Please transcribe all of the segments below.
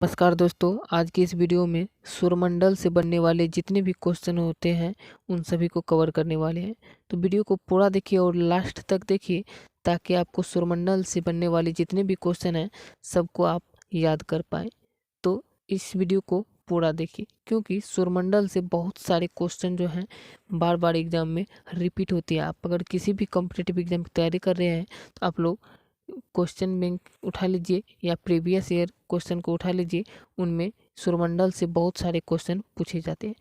नमस्कार दोस्तों, आज की इस वीडियो में सौरमंडल से बनने वाले जितने भी क्वेश्चन होते हैं उन सभी को कवर करने वाले हैं। तो वीडियो को पूरा देखिए और लास्ट तक देखिए ताकि आपको सौरमंडल से बनने वाले जितने भी क्वेश्चन हैं सबको आप याद कर पाएँ। तो इस वीडियो को पूरा देखिए क्योंकि सौरमंडल से बहुत सारे क्वेश्चन जो हैं बार बार एग्जाम में रिपीट होती है। आप अगर किसी भी कॉम्पिटिटिव एग्जाम की तैयारी कर रहे हैं तो आप लोग क्वेश्चन बैंक उठा लीजिए या प्रीवियस ईयर क्वेश्चन को उठा लीजिए, उनमें सौरमंडल से बहुत सारे क्वेश्चन पूछे जाते हैं।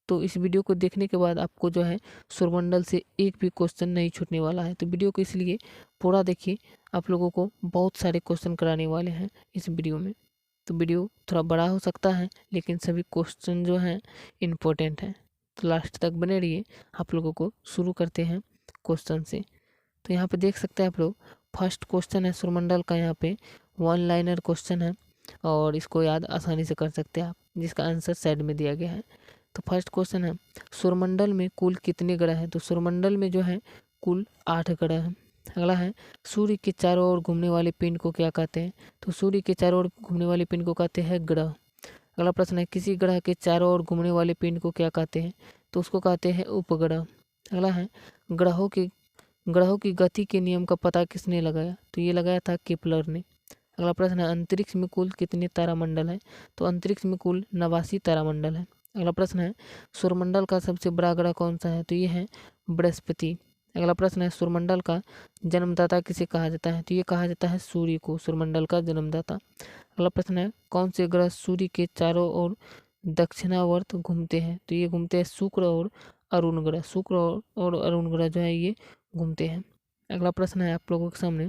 तो इस वीडियो को देखने के बाद आपको जो है सौरमंडल से एक भी क्वेश्चन नहीं छूटने वाला है। तो वीडियो को इसलिए पूरा देखिए, आप लोगों को बहुत सारे क्वेश्चन कराने वाले हैं इस वीडियो में। तो वीडियो थोड़ा बड़ा हो सकता है लेकिन सभी क्वेश्चन जो हैं इम्पोर्टेंट हैं। तो लास्ट तक बने रहिए। आप लोगों को शुरू करते हैं क्वेश्चन से। तो यहाँ पे देख सकते हैं आप लोग, फर्स्ट क्वेश्चन है सौरमंडल का। यहाँ पे वन लाइनर क्वेश्चन है और इसको याद आसानी से कर सकते हैं आप, जिसका आंसर साइड में दिया गया है। तो फर्स्ट क्वेश्चन है, सौरमंडल में कुल कितने ग्रह हैं? तो सौरमंडल में जो है कुल 8 ग्रह हैं। अगला है, सूर्य के चारों ओर घूमने वाले पिंड को क्या कहते हैं? तो सूर्य के चारों ओर घूमने वाले पिंड को कहते हैं ग्रह। अगला प्रश्न है, किसी ग्रह के चारों ओर घूमने वाले पिंड को क्या कहते हैं? तो उसको कहते हैं उपग्रह। अगला है, ग्रहों की गति के नियम का पता किसने लगाया? तो ये लगाया था केपलर ने। अगला प्रश्न है, अंतरिक्ष में कुल कितने तारामंडल हैं? तो अंतरिक्ष में कुल 89 तारामंडल हैं। अगला प्रश्न है, सौरमंडल का सबसे बड़ा ग्रह कौन सा है? तो ये है बृहस्पति। अगला प्रश्न है, सौरमंडल का जन्मदाता किसे कहा जाता है? तो ये कहा जाता है सूर्य को, सौरमंडल का जन्मदाता। अगला प्रश्न है, कौन से ग्रह सूर्य के चारों ओर दक्षिणावर्त घूमते हैं? तो ये घूमते हैं शुक्र और अरुण ग्रह। शुक्र और अरुण ग्रह जो है ये घूमते हैं। अगला प्रश्न है आप लोगों के सामने,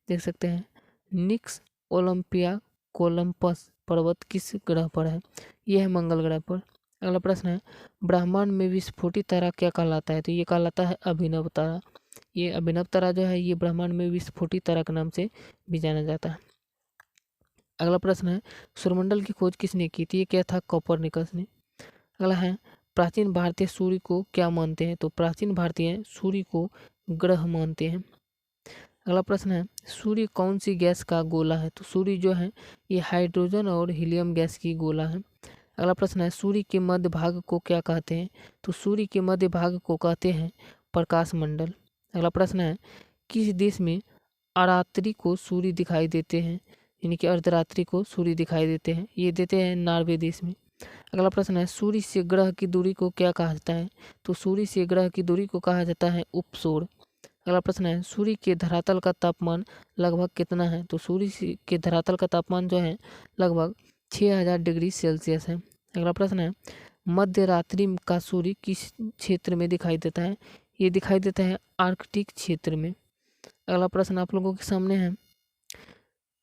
देख सकते हैं, निक्स ओलंपिया कोलंपस पर्वत किस ग्रह पर है? यह है मंगल ग्रह पर। अगला प्रश्न है, ब्रह्मांड में विस्फोटित तारा क्या कहलाता है? तो ये कहलाता है अभिनव तारा। ये अभिनव तारा जो है ये ब्रह्मांड में विस्फोटित तारा के नाम से भी जाना जाता है। अगला प्रश्न है, सौरमंडल की खोज किसने की थी? ये क्या था? कोपरनिकस ने। अगला है, प्राचीन भारतीय सूर्य को क्या मानते हैं? तो प्राचीन भारतीय सूर्य को ग्रह मानते हैं। अगला प्रश्न है, सूर्य कौन सी गैस का गोला है? तो सूर्य जो है ये हाइड्रोजन और हीलियम गैस की गोला है। अगला प्रश्न है, सूर्य के मध्य भाग को क्या कहते हैं? तो सूर्य के मध्य भाग को कहते हैं प्रकाश मंडल। अगला प्रश्न है, किस देश में अरात्रि को सूर्य दिखाई देते हैं? यानी कि अर्धरात्रि को सूर्य दिखाई देते हैं, ये देते हैं नॉर्वे देश में। अगला प्रश्न है, सूर्य से ग्रह की दूरी को क्या कहा जाता है? तो सूर्य से ग्रह की दूरी को कहा जाता है उपसौर। अगला प्रश्न है, सूर्य के धरातल का तापमान लगभग कितना है? तो के धरातल का तापमान जो है लगभग 6000 डिग्री सेल्सियस है। अगला प्रश्न है, मध्य रात्रि का सूर्य किस क्षेत्र में दिखाई देता है? ये दिखाई देता है आर्कटिक क्षेत्र में। अगला प्रश्न आप लोगों के सामने है,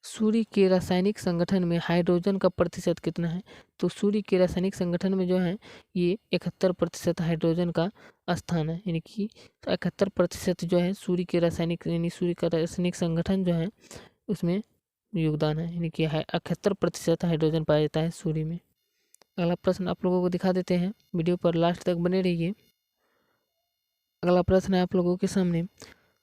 सूर्य के रासायनिक संगठन में हाइड्रोजन का प्रतिशत कितना है? तो सूर्य के रासायनिक संगठन में जो है ये 71% हाइड्रोजन का स्थान है। यानी कि 71% जो है सूर्य के रासायनिक यानी सूर्य का रासायनिक संगठन जो है उसमें योगदान है। यानी कि 71% हाइड्रोजन पाया जाता है सूर्य में। अगला प्रश्न आप लोगों को दिखा देते हैं, वीडियो पर लास्ट तक बने रहिए। अगला प्रश्न है आप लोगों के सामने,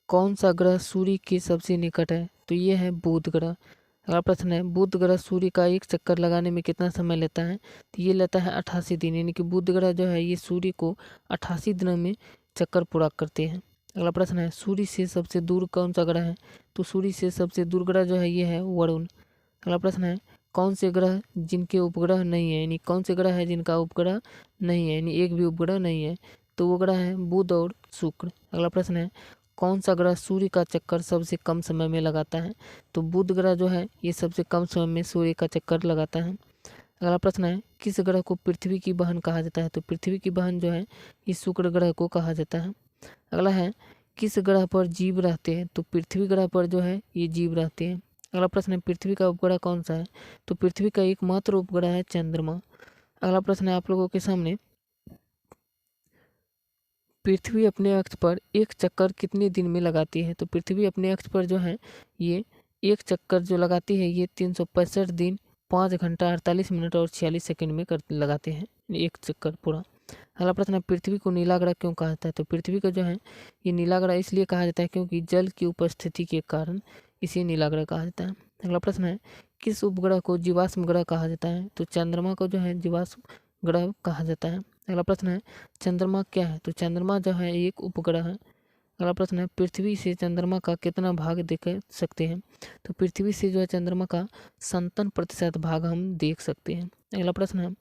कौन सा ग्रह सूर्य के सबसे निकट है? तो ये है बुध ग्रह। अगला प्रश्न है, बुध ग्रह सूर्य का एक चक्कर लगाने में कितना समय लेता है? तो ये लेता है 88 दिन। यानी कि बुध ग्रह जो है ये सूर्य को 88 दिनों में चक्कर पूरा करते हैं। अगला प्रश्न है, सूर्य से सबसे दूर कौन सा ग्रह है? तो सूर्य से सबसे दूर ग्रह जो है ये है वरुण। अगला प्रश्न है, कौन से ग्रह जिनके उपग्रह नहीं है? यानी कौन से ग्रह है जिनका उपग्रह नहीं है, यानी एक भी उपग्रह नहीं है? तो वो ग्रह है बुध और शुक्र। अगला प्रश्न है, कौन सा ग्रह सूर्य का चक्कर सबसे कम समय में लगाता है? तो बुध ग्रह जो है ये सबसे कम समय में सूर्य का चक्कर लगाता है। अगला प्रश्न है, किस ग्रह को पृथ्वी की बहन कहा जाता है? तो पृथ्वी की बहन जो है ये शुक्र ग्रह को कहा जाता है। अगला है, किस ग्रह पर जीव रहते हैं? तो पृथ्वी ग्रह पर जो है ये जीव रहते हैं। अगला प्रश्न है, पृथ्वी का उपग्रह कौन सा है? तो पृथ्वी का एकमात्र उपग्रह है चंद्रमा। अगला प्रश्न है आप लोगों के सामने, पृथ्वी अपने अक्ष पर एक चक्कर कितने दिन में लगाती है? तो पृथ्वी अपने अक्ष पर जो है ये एक चक्कर जो लगाती है ये 365 दिन 5 घंटा 48 मिनट और 46 सेकंड में कर लगाते हैं एक चक्कर पूरा। अगला प्रश्न है, पृथ्वी को नीला ग्रह क्यों कहा जाता है? तो पृथ्वी को जो है ये नीला ग्रह इसलिए कहा जाता है क्योंकि जल की उपस्थिति के कारण इसे नीला ग्रह कहा जाता है। अगला प्रश्न है किस उपग्रह को जीवाश्म ग्रह कहा जाता है? तो चंद्रमा को जो है जीवाश्म ग्रह कहा जाता है। अगला प्रश्न है चंद्रमा क्या है? तो चंद्रमा जो है एक उपग्रह है। अगला प्रश्न है पृथ्वी से चंद्रमा का कितना भाग देख सकते हैं? तो पृथ्वी से जो है चंद्रमा का 57% भाग हम देख सकते हैं। अगला प्रश्न है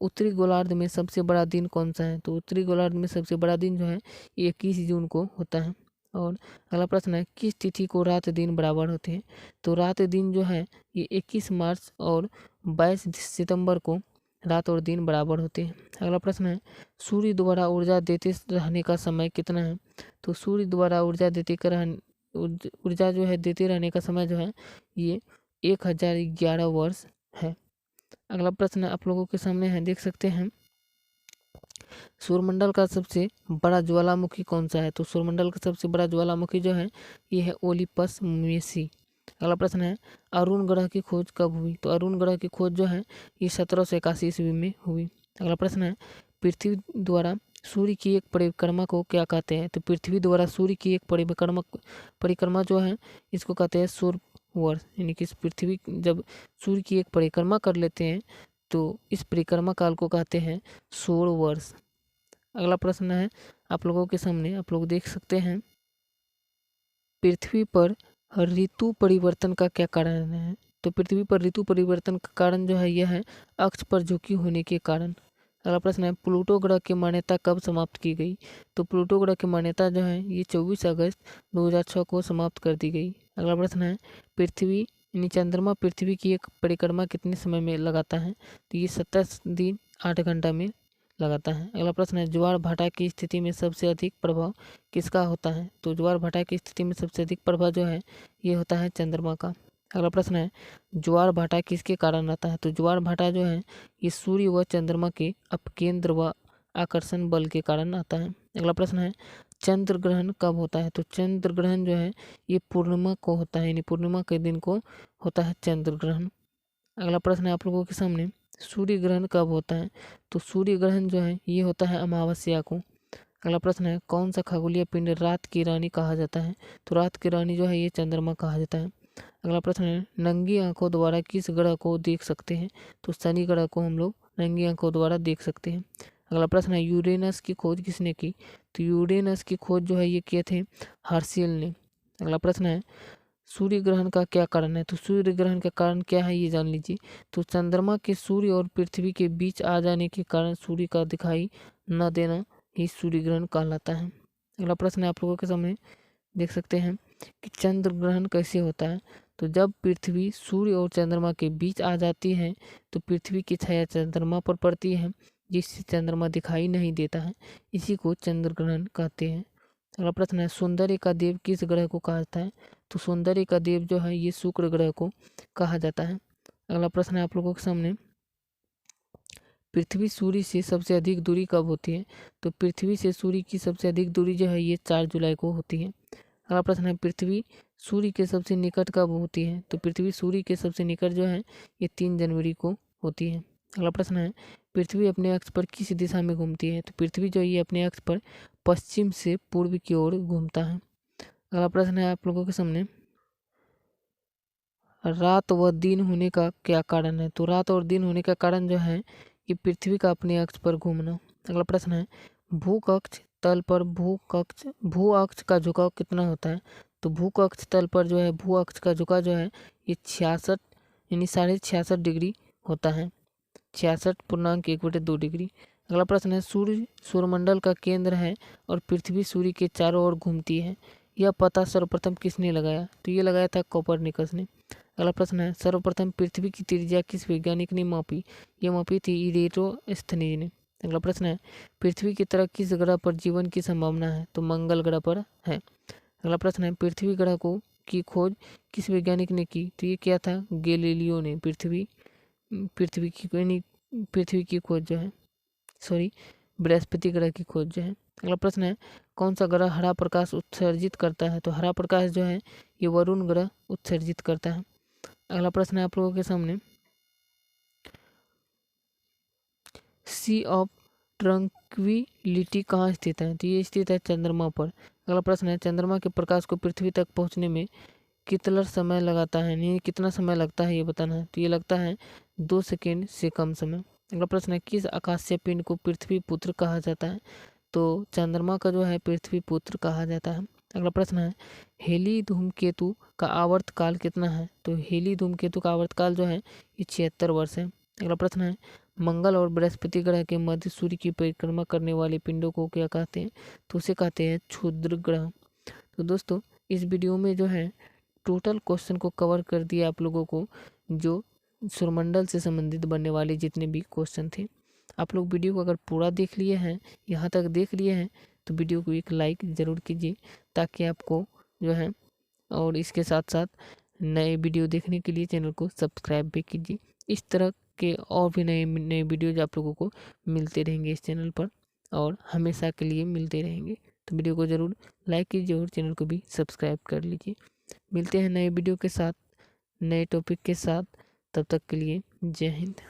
उत्तरी गोलार्ध में सबसे बड़ा दिन कौन सा है? तो उत्तरी गोलार्ध में सबसे बड़ा दिन जो है 21 जून को होता है। और अगला प्रश्न है किस तिथि को रात दिन बराबर होते हैं? तो रात दिन जो है ये 21 मार्च और 22 सितंबर को रात और दिन बराबर होते हैं। अगला प्रश्न है सूर्य द्वारा ऊर्जा देते रहने का समय कितना है? तो सूर्य द्वारा ऊर्जा जो है देते रहने का समय जो है ये 1011 वर्ष है। अगला प्रश्न आप लोगों के सामने है, देख सकते हैं सूर्यमंडल का सबसे बड़ा ज्वालामुखी कौन सा है? तो सूर्यमंडल का सबसे बड़ा ज्वालामुखी जो है ये है ओलिपस मेसी। अगला प्रश्न है अरुण ग्रह की खोज कब हुई? तो अरुण ग्रह की खोज जो है ये 1781 ईस्वी में हुई। अगला प्रश्न है पृथ्वी द्वारा सूर्य की एक परिक्रमा को क्या कहते हैं? तो पृथ्वी द्वारा सूर्य की एक परिक्रमा जो है इसको कहते हैं सौर वर्ष। यानी कि पृथ्वी जब सूर्य की एक परिक्रमा कर लेते हैं तो इस परिक्रमा काल को कहते हैं सौर वर्ष। अगला प्रश्न है आप लोगों के सामने, आप लोग देख सकते हैं पृथ्वी पर ऋतु परिवर्तन का क्या कारण है? तो पृथ्वी पर ऋतु परिवर्तन का कारण जो है यह है अक्ष पर झुकी होने के कारण। अगला प्रश्न है प्लूटो ग्रह की मान्यता कब समाप्त की गई? तो प्लूटो ग्रह की मान्यता जो है ये 24 अगस्त 2006 को समाप्त कर दी गई। अगला प्रश्न है पृथ्वी यानी चंद्रमा पृथ्वी की एक परिक्रमा कितने समय में लगाता है? तो ये 27 दिन 8 घंटा में लगाता है। अगला प्रश्न है ज्वार भाटा की स्थिति में सबसे अधिक प्रभाव किसका होता है? तो ज्वार भाटा की स्थिति में सबसे अधिक प्रभाव जो है ये होता है चंद्रमा का। अगला प्रश्न है ज्वार भाटा किसके कारण आता है? तो ज्वार भाटा जो है ये सूर्य व चंद्रमा के अपकेंद्र व आकर्षण बल के कारण आता है। अगला प्रश्न है चंद्र ग्रहण कब होता है? तो चंद्र ग्रहण जो है ये पूर्णिमा को होता है, यानी पूर्णिमा के दिन को होता है चंद्र ग्रहण। अगला प्रश्न है आप लोगों के सामने सूर्य ग्रहण कब होता है? तो सूर्य ग्रहण जो है ये होता है अमावस्या को। अगला प्रश्न है कौन सा खगोलीय पिंड रात की रानी कहा जाता है? तो रात की रानी जो है ये चंद्रमा कहा जाता है। अगला प्रश्न है नंगी आंखों द्वारा किस ग्रह को देख सकते हैं? तो शनि ग्रह को हम लोग नंगी आंखों द्वारा देख सकते हैं। अगला प्रश्न है यूरेनस की खोज किसने की? तो यूरेनस की खोज जो है ये किए थे हर्शियल ने। अगला प्रश्न है सूर्य ग्रहण का क्या कारण है? तो सूर्य ग्रहण का कारण क्या है ये जान लीजिए। तो चंद्रमा के सूर्य और पृथ्वी के बीच आ जाने के कारण सूर्य का दिखाई न देना ही सूर्य ग्रहण कहलाता है। अगला प्रश्न है आप लोगों के सामने, देख सकते हैं कि चंद्र ग्रहण कैसे होता है? तो जब पृथ्वी सूर्य और चंद्रमा के बीच आ जाती है तो पृथ्वी की छाया चंद्रमा पर पड़ती है जिससे चंद्रमा दिखाई नहीं देता है, इसी को चंद्र ग्रहण कहते हैं। अगला प्रश्न है सौंदर्य का देव किस ग्रह को कहा जाता है? तो सौंदर्य का देव जो है ये शुक्र ग्रह को कहा जाता है। अगला प्रश्न है आप लोगों के सामने पृथ्वी सूर्य से सबसे अधिक दूरी कब होती है? तो पृथ्वी से सूर्य की सबसे अधिक दूरी जो है ये 4 जुलाई को होती है। अगला प्रश्न है पृथ्वी सूर्य के सबसे निकट कब होती है? तो पृथ्वी सूर्य के सबसे निकट जो है ये 3 जनवरी को होती है। अगला प्रश्न है पृथ्वी अपने अक्ष पर किस दिशा में घूमती है? तो पृथ्वी जो है ये अपने अक्ष पर पश्चिम से पूर्व की ओर घूमता है। अगला प्रश्न है आप लोगों के सामने रात व दिन होने का क्या कारण है? तो रात और दिन होने का कारण जो है कि पृथ्वी का अपने अक्ष पर घूमना। अगला प्रश्न है भूकक्ष तल पर भू अक्ष का झुकाव कितना होता है? तो भूकक्ष तल पर जो है भू अक्ष का झुकाव जो है ये 66 यानी 66.5 डिग्री होता है, 66.1/2 डिग्री। अगला प्रश्न है सूर्य सौरमंडल का केंद्र है और पृथ्वी सूर्य के चारों ओर घूमती है, यह पता सर्वप्रथम किसने लगाया? तो ये लगाया था कोपरनिकस ने। अगला प्रश्न है सर्वप्रथम पृथ्वी की त्रिज्या किस वैज्ञानिक ने मापी? ये मापी थी इरेटोस्थनीज ने। अगला प्रश्न है पृथ्वी की तरह किस ग्रह पर जीवन की संभावना है? तो मंगल ग्रह पर है। अगला प्रश्न है पृथ्वी ग्रह को की खोज किस वैज्ञानिक ने की? तो ये क्या था गैलीलियो ने। पृथ्वी की खोज जो है बृहस्पति ग्रह की खोज जो है। अगला प्रश्न है कौन सा ग्रह हरा प्रकाश उत्सर्जित करता है? तो हरा प्रकाश जो है ये वरुण ग्रह उत्सर्जित करता है। अगला प्रश्न है आप लोगों के सामने सी ऑफ ट्रंक्विलिटी कहाँ स्थित है? तो ये स्थित है चंद्रमा पर। अगला प्रश्न है चंद्रमा के प्रकाश को पृथ्वी तक पहुंचने में कितना समय लगाता है, यानी कितना समय लगता है ये बताना है। तो ये लगता है 2 सेकेंड से कम समय। अगला प्रश्न है, किस आकाशीय पिंड को पृथ्वी पुत्र कहा जाता है? तो चंद्रमा का जो है पृथ्वी पुत्र कहा जाता है। अगला प्रश्न है, हेली धूमकेतु का आवर्तकाल कितना है? तो हेली धूमकेतु का आवर्तकाल जो है ये 76 वर्ष है। अगला प्रश्न है, मंगल और बृहस्पति ग्रह के मध्य सूर्य की परिक्रमा करने वाले पिंडों को क्या कहते हैं? तो उसे कहते हैं क्षुद्र ग्रह। तो दोस्तों इस वीडियो में जो है टोटल क्वेश्चन को कवर कर दिया आप लोगों को, जो सूर्यमंडल से संबंधित बनने वाले जितने भी क्वेश्चन थे। आप लोग वीडियो को अगर पूरा देख लिए हैं, यहाँ तक देख लिए हैं, तो वीडियो को एक लाइक ज़रूर कीजिए, ताकि आपको जो है और इसके साथ साथ नए वीडियो देखने के लिए चैनल को सब्सक्राइब भी कीजिए। इस तरह के और भी नए नए वीडियोज आप लोगों को मिलते रहेंगे इस चैनल पर, और हमेशा के लिए मिलते रहेंगे। तो वीडियो को ज़रूर लाइक कीजिए और चैनल को भी सब्सक्राइब कर लीजिए। मिलते हैं नए वीडियो के साथ, नए टॉपिक के साथ। तब तक के लिए जय हिंद।